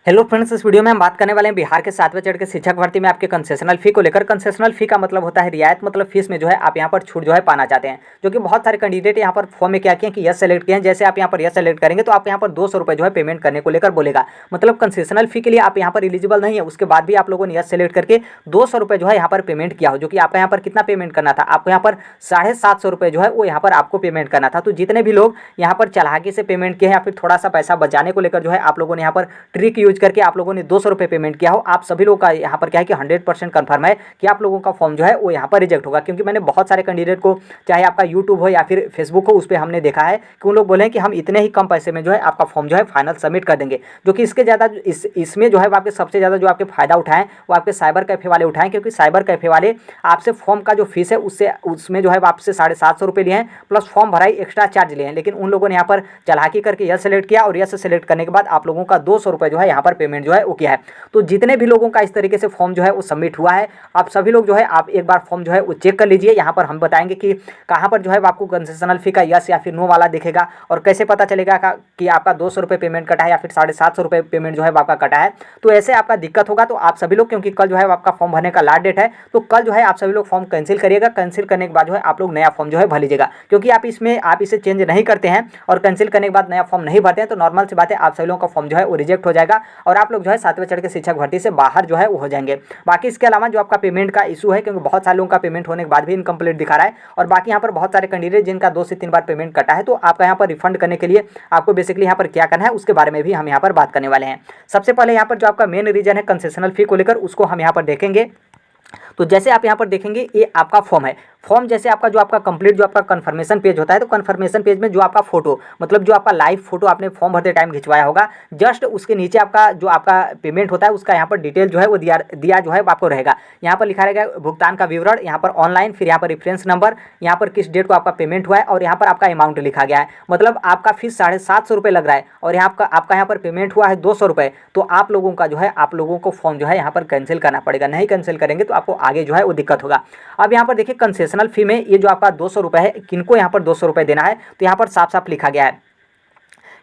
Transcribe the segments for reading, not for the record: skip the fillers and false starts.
Hello friends, इस video में हम बात करने वाले हैं बिहार के 7वें चरण के शिक्षक भर्ती में आपके कंसेशनल फी को लेकर। कंसेशनल फी का मतलब होता है रियायत, मतलब फीस में जो है आप यहाँ पर छूट जो है पाना चाहते हैं, जो कि बहुत सारे कैंडिडेट यहाँ पर फॉर्म में क्या किए कि यस सेलेक्ट किए हैं। जैसे आप यहाँ पर यस सेलेक्ट करेंगे तो आप यहाँ पर 200 रुपये जो है पेमेंट करने को लेकर बोलेगा, मतलब कंसेशनल फी के लिए आप यहाँ पर एलिजिबल नहीं है। उसके बाद भी आप लोगों ने यस सेलेक्ट करके 200 रुपये जो है यहाँ पर पेमेंट किया हो, जो कि आपका यहाँ पर कितना पेमेंट करना था, आपको यहाँ पर 750 रुपये जो है वो यहाँ पर आपको पेमेंट करना था। तो जितने भी लोग यहाँ पर चालाकी से पेमेंट किए हैं या फिर थोड़ा सा पैसा बचाने को लेकर जो है आप लोगों ने यहाँ पर ट्रिक यूज करके आप लोगों ने 200 रुपये पेमेंट किया हो, आप सभी लोग का यहाँ पर क्या है कि 100% कन्फर्म है कि आप लोगों का फॉर्म जो है वो यहाँ पर रिजेक्ट होगा। क्योंकि मैंने बहुत सारे कैंडिडेट को, चाहे आपका यूट्यूब हो या फिर फेसबुक हो, उस पर हमने देखा है कि उन लोग बोले कि हम इतने ही कम पैसे में जो है आपका फॉर्म जो है फाइनल सबमिट कर देंगे। जो कि इसके ज़्यादा इसमें जो है आपके सबसे ज़्यादा जो आपके फ़ायदा उठाएं वो आपके साइबर कैफ़े वाले उठाएं, क्योंकि साइबर कैफ़े वाले आपसे फॉर्म का जो फीस है उसमें जो है आपसे 750 रुपये लिए हैं, प्लस फॉर्म भराई एक्स्ट्रा चार्ज लिए हैं। लेकिन उन लोगों ने यहाँ पर चालाकी करके यस सेलेक्ट किया और यस सेलेक्ट करने के बाद आप लोगों का 200 रुपये जो है यहाँ पर पेमेंट जो है वो किया है। तो जितने भी लोगों का इस तरीके से फॉर्म जो है वो सबमिट हुआ है, आप सभी लोग जो है आप एक बार फॉर्म जो है वो चेक कर लीजिए। यहाँ पर हम बताएंगे कि कहाँ पर जो है आपको कंसेशनल फी का यस या फिर नो वाला दिखेगा, और कैसे पता चलेगा कि आपका 200 रुपये पेमेंट कटा है या फिर 750 रुपये पेमेंट जो है आपका कटा है। तो ऐसे आपका दिक्कत होगा। तो आप सभी लोग, क्योंकि कल जो है आपका फॉर्म भरने का लास्ट डेट है, तो कल जो है आप सभी लोग फॉर्म कैंसिल करिएगा। कैंसिल करने के बाद जो है आप लोग नया फॉर्म जो है भर लीजिएगा, क्योंकि आप इसे चेंज नहीं करते हैं और कैंसिल करने के बाद नया फॉर्म नहीं भरते हैं तो नॉर्मल सी बात है, आप सभी लोगों का फॉर्म जो है वो रिजेक्ट हो जाएगा और आप लोग जो है 7वें चरण के शिक्षक भर्ती से बाहर जो है वो हो जाएंगे। बाकी इसके अलावा जो आपका पेमेंट का इशू है, क्योंकि बहुत सारे लोगों का पेमेंट होने के बाद भी इनकम्प्लीट दिखा रहा है, और बाकी यहाँ पर बहुत सारे कैंडिडेट जिनका 2 से 3 बार पेमेंट कटा है, तो आपका यहाँ पर रिफंड करने के लिए आपको बेसिकली यहाँ पर क्या करना है उसके बारे में भी हम यहाँ पर बात करने वाले हैं। सबसे पहले यहाँ पर जो आपका मेन रीजन है कंसेशनल फी को लेकर, उसको हम यहाँ पर देखेंगे। तो जैसे आप यहाँ पर देखेंगे ये आपका फॉर्म है। फॉर्म जैसे आपका जो आपका कंप्लीट जो आपका कन्फर्मेशन पेज होता है, तो कन्फर्मेशन पेज में जो आपका फोटो, मतलब जो आपका लाइव फोटो आपने फॉर्म भरते टाइम खिंचवाया होगा, जस्ट उसके नीचे आपका जो आपका पेमेंट होता है उसका यहाँ पर डिटेल जो है वो दिया जो है आपको रहेगा। यहाँ पर लिखा रहेगा भुगतान का विवरण, यहाँ पर ऑनलाइन, फिर यहाँ पर रेफरेंस नंबर, यहाँ पर किस डेट को आपका पेमेंट हुआ है, और यहाँ पर आपका अमाउंट लिखा गया है। मतलब आपका फीस 750 रुपये लग रहा है और यहाँ आपका यहाँ पर पेमेंट हुआ है 200 रुपये। तो आप लोगों का जो है आप लोगों को फॉर्म जो है यहाँ पर कैंसिल करना पड़ेगा। नहीं कैंसिल करेंगे तो आपको आगे जो है वो दिक्कत होगा। अब यहाँ पर देखिए कंसेशनल फी में ये जो आपका 200 रुपये है, किनको यहाँ पर 200 रुपये देना है, तो यहाँ पर साफ साफ लिखा गया है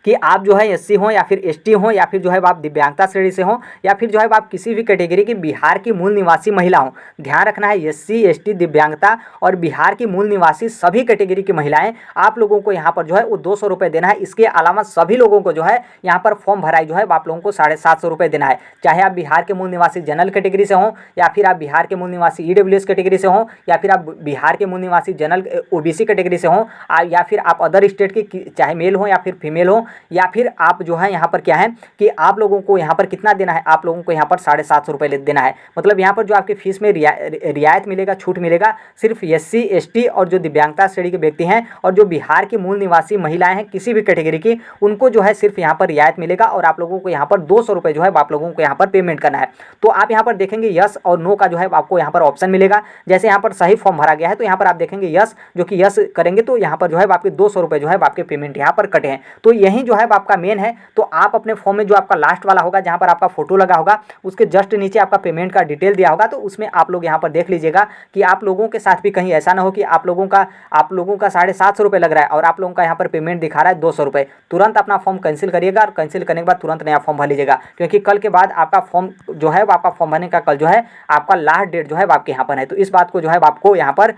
कि आप जो है एससी हो या फिर एसटी हो या फिर जो है आप दिव्यांगता श्रेणी से हो या फिर जो है आप किसी भी कैटेगरी की बिहार की मूल निवासी महिला हो। ध्यान रखना है, एससी एसटी दिव्यांगता और बिहार की मूल निवासी सभी कैटेगरी की महिलाएं, आप लोगों को यहाँ पर जो है वो 200 रुपये देना है। इसके अलावा सभी लोगों को जो है यहाँ पर फॉर्म भराई जो है आप लोगों को 750 रुपये देना है। चाहे आप बिहार के मूल निवासी जनरल कैटेगरी से हो या फिर आप बिहार के मूल निवासी ईडब्ल्यूएस कैटेगरी से हो या फिर आप बिहार के मूल निवासी जनरल ओबीसी कैटेगरी से हो या फिर आप अदर स्टेट की चाहे मेल हो या फिर फीमेल हो, या फिर आप जो है यहाँ पर क्या है कि आप लोगों को यहाँ पर कितना देना है, आप लोगों को यहाँ पर 750 रुपये देना है। मतलब यहाँ पर जो आपकी फीस में रियायत मिलेगा, छूट मिलेगा सिर्फ एससी एसटी और जो दिव्यांगता श्रेणी के व्यक्ति हैं और जो बिहार की मूल निवासी महिलाएं हैं किसी भी कैटेगरी की, उनको जो है सिर्फ यहाँ पर रियायत मिलेगा और आप लोगों को यहाँ पर 200 रुपये जो है आप लोगों को यहाँ पर पेमेंट करना है। तो आप यहाँ पर देखेंगे यस और नो का जो है आपको यहाँ पर ऑप्शन मिलेगा। जैसे यहाँ पर सही फॉर्म भरा गया है तो यहाँ पर आप देखेंगे यस, जो कि यस करेंगे तो यहाँ पर जो है आपके 200 रुपये जो है आपके पेमेंट यहाँ पर कटे हैं। तो यही जो है आपका मेन है। तो आप अपने फॉर्म में जो आपका लास्ट वाला होगा जहां पर आपका फोटो लगा होगा उसके जस्ट नीचे आपका पेमेंट का डिटेल दिया होगा, तो उसमें आप लोग यहां पर देख लीजिएगा कि आप लोगों के साथ भी कहीं ऐसा ना हो कि आप लोगों का 750 रुपये लग रहा है और आप लोगों का यहां पर पेमेंट दिखा रहा है 200 रुपये। तुरंत अपना फॉर्म कैंसिल करिएगा और कैंसिल करने के बाद तुरंत नया फॉर्म भर लीजिएगा, क्योंकि कल के बाद आपका फॉर्म जो है आपका फॉर्म भरने का कल जो है आपका लास्ट डेट जो है आपके यहाँ पर है। तो इस बात को जो है आपको यहाँ पर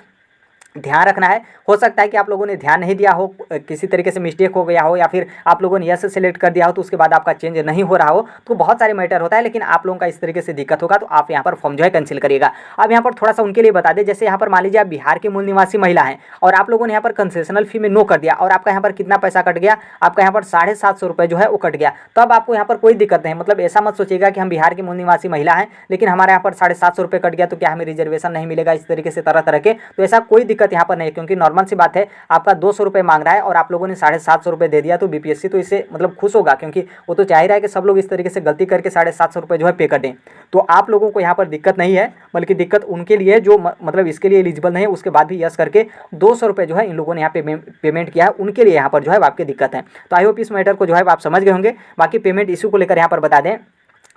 ध्यान रखना है। हो सकता है कि आप लोगों ने ध्यान नहीं दिया हो, किसी तरीके से मिस्टेक हो गया हो, या फिर आप लोगों ने यस सेलेक्ट कर दिया हो तो उसके बाद आपका चेंज नहीं हो रहा हो, तो बहुत सारे मैटर होता है। लेकिन आप लोगों का इस तरीके से दिक्कत होगा तो आप यहाँ पर फॉर्म जो है कैंसिल करिएगा। अब यहाँ पर थोड़ा सा उनके लिए बता दें, जैसे यहाँ पर मान लीजिए आप बिहार के मूल निवासी महिला हैं और आप लोगों ने यहाँ पर कंसेशनल फी में नो कर दिया और आपका यहाँ पर कितना पैसा कट गया, आपका यहाँ पर 750 रुपये जो है वो कट गया। तब आपको यहाँ पर कोई दिक्कत नहीं, मतलब ऐसा मत सोचिएगा कि हम बिहार के मूल निवासी महिला हैं लेकिन हमारे यहाँ पर 750 रुपये कट गया तो क्या हमें रिजर्वेशन नहीं मिलेगा, इस तरीके से तरह तरह के। तो ऐसा कोई दिक्कत यहाँ पर नहीं, क्योंकि नॉर्मल सी बात है, आपका 200 रुपये मांग रहा है और आप लोगों ने 750 रुपये दे दिया तो बीपीएससी तो इससे मतलब खुश होगा, क्योंकि वो तो चाह रहा है कि सब लोग इस तरीके से गलती करके 750 रुपये जो है पे कर दें। तो आप लोगों को यहाँ पर दिक्कत नहीं है, बल्कि दिक्कत उनके लिए जो मतलब इसके लिए एलिजिबल नहीं है, उसके बाद भी यस करके 200 रुपये जो है इन लोगों ने यहाँ पे पेमेंट किया है, उनके लिए यहाँ पर जो है आपकी दिक्कत है। तो आई होप इस मैटर को जो है आप समझ गए होंगे। बाकी पेमेंट इशू को लेकर यहाँ पर बता दें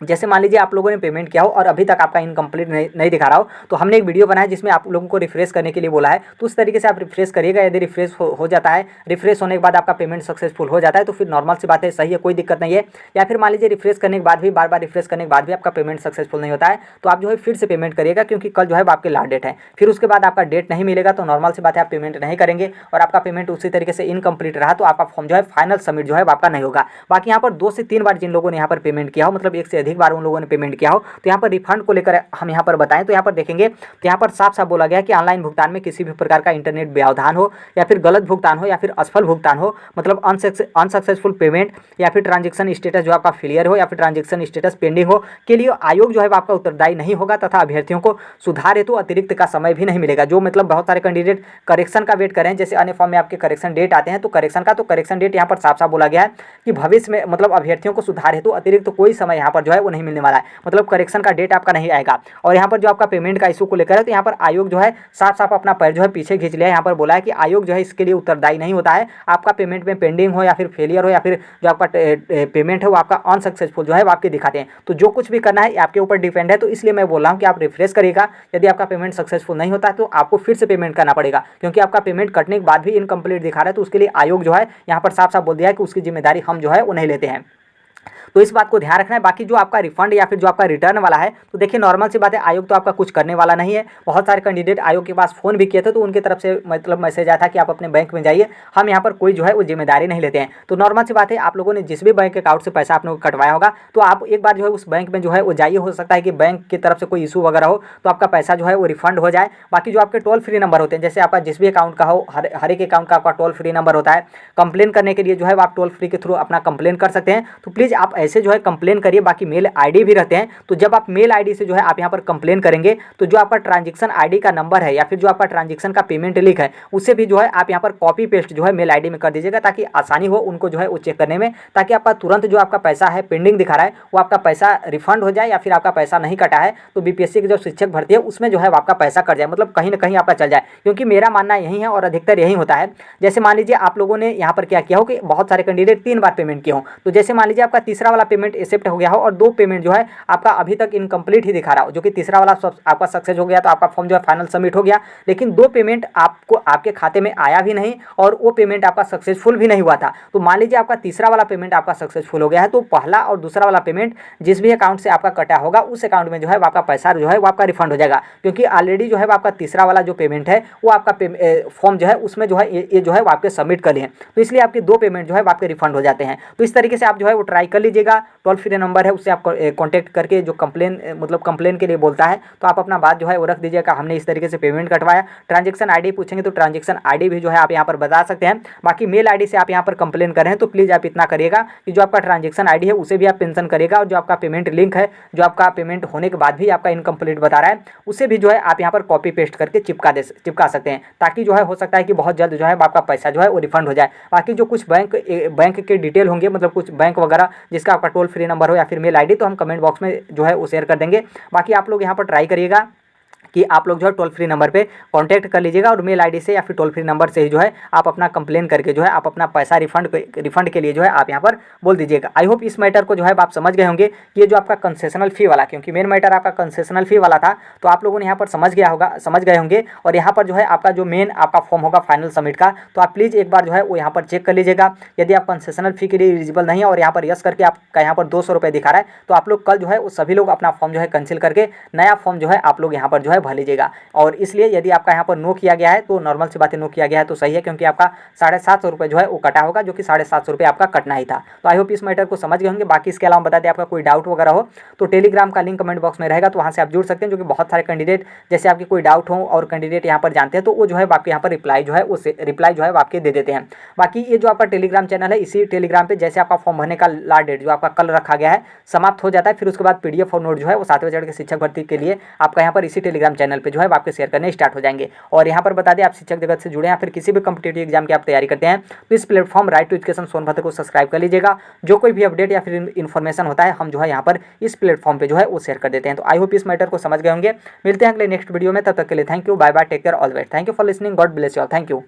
जैसे मान लीजिए आप लोगों ने पेमेंट किया हो और अभी तक आपका इनकम्प्लीट नहीं दिखा रहा हो, तो हमने एक वीडियो बनाया जिसमें आप लोगों को रिफ्रेश करने के लिए बोला है। तो उस तरीके से आप रिफ्रेश करिएगा। यदि रिफ्रेश हो जाता है, रिफ्रेश होने के बाद आपका पेमेंट सक्सेसफुल हो जाता है, तो फिर नॉर्मल सी बात है, सही है, कोई दिक्कत नहीं है। या फिर मान लीजिए रिफ्रेश करने के बाद भी, बार बार रिफ्रेश करने के बाद भी आपका पेमेंट सक्सेसफुल नहीं होता है, तो आप जो है फिर से पेमेंट करिएगा, क्योंकि कल जो है आपके लास्ट डेट है। फिर उसके बाद आपका डेट नहीं मिलेगा तो नॉर्मल सी बात है, आप पेमेंट नहीं करेंगे और आपका पेमेंट उसी तरीके से इनकम्प्लीट रहा तो आपका फॉर्म जो है फाइनल सबमिट जो है आपका नहीं होगा। बाकी यहाँ पर 2 से 3 बार जिन लोगों ने यहाँ पर पेमेंट किया हो, मतलब 1 से अधिक बार उन लोगों ने पेमेंट किया हो, तो यहाँ पर रिफंड को लेकर हम यहाँ पर बताएं तो यहाँ पर देखेंगे तो यहाँ पर साफ साफ बोला गया कि ऑनलाइन भुगतान में किसी भी प्रकार का इंटरनेट व्यवधान हो या फिर गलत भुगतान हो या फिर असफल भुगतान हो, मतलब अनसक्सेसफुल पेमेंट या फिर ट्रांजेक्शन स्टेटस जो आपका फेलियर हो या फिर ट्रांजेक्शन स्टेटस पेंडिंग हो के लिए आयोग जो है आपका उत्तरदायी नहीं होगा तथा अभ्यर्थियों को सुधार हेतु अतिरिक्त का समय भी नहीं मिलेगा। जो मतलब बहुत सारे कैंडिडेट करेक्शन का वेट करें, जैसे अन्य फॉर्म में आपके करेक्शन डेट आते हैं, तो करेक्शन डेट यहाँ पर साफ साफ बोला गया है कि भविष्य में मतलब अभ्यर्थियों को सुधार हेतु अतिरिक्त कोई समय यहाँ पर जो है वो नहीं मिलने वाला है, मतलब करेक्शन का डेट आपका नहीं आएगा। और यहाँ पर जो आपका पेमेंट का इशू को लेकर है, तो यहाँ पर आयोग जो है साफ साफ अपना पैर जो है पीछे खींच लिया है। यहाँ पर बोला है कि आयोग जो है इसके लिए उत्तरदायी नहीं होता है। आपका पेमेंट में पेंडिंग हो या फिर फेलियर हो या फिर जो आपका पेमेंट है वो आपका अनसक्सेसफुल जो है वो आपके दिखाते हैं, तो जो कुछ भी करना है आपके ऊपर डिपेंड है। तो इसलिए मैं बोल रहा हूँ कि आप रिफ्रेश करिएगा। यदि आपका पेमेंट सक्सेसफुल नहीं होता है तो आपको फिर से पेमेंट करना पड़ेगा, क्योंकि आपका पेमेंट कटने के बाद भी इनकम्प्लीट दिखा रहा है। तो उसके लिए आयोग जो है यहाँ पर साफ साफ बोल दिया है कि उसकी जिम्मेदारी हम जो है वो नहीं लेते हैं। तो इस बात को ध्यान रखना है। बाकी जो आपका रिफंड या फिर जो आपका रिटर्न वाला है, तो देखिए नॉर्मल सी बात है, आयोग तो आपका कुछ करने वाला नहीं है। बहुत सारे कैंडिडेट आयोग के पास फ़ोन भी किए थे, तो उनकी तरफ से मतलब मैसेज आया था कि आप अपने बैंक में जाइए, हम यहाँ पर कोई जो है वो जिम्मेदारी नहीं लेते हैं। तो नॉर्मल सी बात है, आप लोगों ने जिस भी बैंक अकाउंट से पैसा आपने कटवाया होगा, तो आप एक बार जो है उस बैंक में जो है वो जाइए। हो सकता है कि बैंक की तरफ से कोई इशू वगैरह हो तो आपका पैसा जो है वो रिफंड हो जाए। बाकी जो आपके टोल फ्री नंबर होते हैं, जैसे आपका जिस भी अकाउंट का हो, हर एक अकाउंट का आपका टोल फ्री नंबर होता है। कंप्लेन करने के लिए जो है आप टोल फ्री के थ्रू अपना कंप्लेन कर सकते हैं। तो प्लीज़ आप ऐसे जो है कंप्लेन करिए। बाकी मेल आईडी भी रहते हैं, तो जब आप मेल आईडी से जो है आप यहाँ पर कंप्लेन करेंगे, तो जो आपका ट्रांजैक्शन आईडी का नंबर है या फिर जो आपका ट्रांजैक्शन का पेमेंट लिंक है, उससे भी जो है आप यहाँ पर कॉपी पेस्ट जो है मेल आईडी में कर दीजिएगा, ताकि आसानी हो उनको जो है वो चेक करने में, ताकि आपका तुरंत जो आपका पैसा है पेंडिंग दिखा रहा है वो आपका पैसा रिफंड हो जाए, या फिर आपका पैसा नहीं कटा है तो बीपीएससी की जो शिक्षक भर्ती है उसमें जो है आपका पैसा कट जाए, मतलब कहीं ना कहीं आपका चल जाए। क्योंकि मेरा मानना यही है और अधिकतर यही होता है। जैसे मान लीजिए आप लोगों ने यहाँ पर क्या किया हो कि बहुत सारे कैंडिडेट 3 बार पेमेंट किए हो, तो जैसे मान लीजिए आपका तीसरा वाला पेमेंट एक्सेप्ट हो गया हो और 2 पेमेंट जो है आपका अभी तक इनकम्प्लीट ही दिखा रहा हो, जो कि तीसरा वाला आपका सक्सेस हो गया तो आपका फॉर्म जो है फाइनल सबमिट हो गया, लेकिन 2 पेमेंट आपको आपके खाते में आया भी नहीं और वो पेमेंट आपका सक्सेसफुल भी नहीं हुआ था। तो मान लीजिए आपका तीसरा वाला पेमेंट आपका सक्सेसफुल हो गया है, तो पहला और दूसरा वाला पेमेंट जिस भी अकाउंट से आपका कटा होगा उस अकाउंट में जो है आपका पैसा जो है वो आपका रिफंड हो जाएगा, क्योंकि ऑलरेडी जो है आपका तीसरा वाला जो पेमेंट है वो आपका फॉर्म जो है उसमें जो है ये जो है वो आपके सबमिट कर लिए, तो इसलिए आपके 2 पेमेंट जो है आपके रिफंड हो जाते हैं। तो इस तरीके से आप जो है वो ट्राई कर लीजिएगा। टोल फ्री नंबर है उससे आप कॉन्टैक्ट करके जो कंप्लेन मतलब कंप्लेन के लिए बोलता है तो आप अपना बात जो है वो रख दीजिएगा, हमने इस तरीके से पेमेंट कटवाया। ट्रांजैक्शन आईडी पूछेंगे तो ट्रांजैक्शन आईडी भी जो है आप यहाँ पर बता सकते हैं। बाकी मेल आईडी से आप यहाँ पर कंप्लेन करें तो प्लीज़ आप इतना करिएगा कि जो आपका ट्रांजैक्शन आईडी है उसे भी आप मेंशन करिएगा, और जो आपका पेमेंट लिंक है जो आपका पेमेंट होने के बाद भी आपका इनकम्प्लीट बता रहा है उसे भी जो है आप यहाँ पर कॉपी पेस्ट करके चिपका सकते हैं, ताकि जो है हो सकता है कि बहुत जल्द जो है आपका पैसा जो है वो रिफंड हो जाए। बाकी जो कुछ बैंक के डिटेल होंगे, मतलब कुछ बैंक वगैरह जिसका आपका टोल फ्री नंबर हो या फिर मेल आईडी, तो हम कमेंट बॉक्स में जो है वो शेयर कर देंगे। बाकी आप लोग यहाँ पर ट्राई करिएगा कि आप लोग जो है टोल फ्री नंबर पे कांटेक्ट कर लीजिएगा और मेल आईडी से या फिर टोल फ्री नंबर से ही जो है आप अपना कंप्लेन करके जो है आप अपना पैसा रिफंड के लिए जो है आप यहाँ पर बोल दीजिएगा। आई होप इस मैटर को जो है आप समझ गए होंगे कि ये जो आपका कंसेशनल फ़ी वाला, क्योंकि मेन मैटर आपका कंसेशनल फ़ी वाला था, तो आप लोगों ने यहाँ पर समझ गए होंगे। और यहाँ पर जो है आपका जो मेन आपका फॉर्म होगा फाइनल सबमिट का, तो आप प्लीज़ एक बार जो है वो यहाँ पर चेक कर लीजिएगा। यदि आप कंसेशनल फ़ी के लिए एलिजिबल नहीं है और यहाँ पर यस करके आपका यहाँ पर 200 रुपये दिखा रहा है, तो आप लोग कल जो है वो सभी लोग अपना फॉर्म जो है कैंसिल करके नया फॉर्म जो है आप लोग यहाँ पर जो है भर लीजिएगा। और इसलिए यदि आपका यहाँ पर नो किया गया है तो नॉर्मल सी बात है, नो किया गया है तो सही है, क्योंकि आपका 750 रुपये जो है वो कटा होगा, जो कि 750 रुपये आपका कटना ही था। तो आई होप इस मैटर को समझ गए होंगे। बाकी इसके अलावा बता दें आपका कोई डाउट वगैरह हो तो टेलीग्राम का लिंक कमेंट बॉक्स में रहेगा, तो वहाँ से आप जुड़ सकते हैं, जो कि बहुत सारे कैंडिडेट जैसे आपकी कोई डाउट हो और कैंडिडेट यहाँ पर जानते हैं तो वो जो है आपके यहाँ पर रिप्लाई जो है वो आपके दे देते हैं। बाकी ये जो आपका टेलीग्राम चैनल है, इसी टेलीग्राम पर जैसे आपका फॉर्म भरने का लास्ट डेट जो आपका कल रखा गया है समाप्त हो जाता है, फिर उसके बाद PDF और नोट जो है वो 7वें चरण के शिक्षक भर्ती के लिए आपका यहाँ पर इसी टेलीग्राम चैनल पर जो है आपके शेयर करने स्टार्ट हो जाएंगे। और यहाँ पर बता दें आप शिक्षक जगत से जुड़े हैं, फिर किसी भी कॉम्पिटिटिव एग्जाम की आप तैयारी करते हैं तो इस platform right to education Sonbhadra को सब्सक्राइब कर लीजिएगा। जो कोई भी अपडेट या फिर इन्फॉर्मेशन होता है हम जो है यहाँ पर इस प्लेटफॉर्म पे जो है वो शेयर कर देते हैं। तो आई होप इस मैटर को समझ गए होंगे। मिलते हैं अगले नेक्स्ट वीडियो में, तब तक के लिए thank you, bye bye, take care, all the best. Thank you for listening, God bless you all, thank you.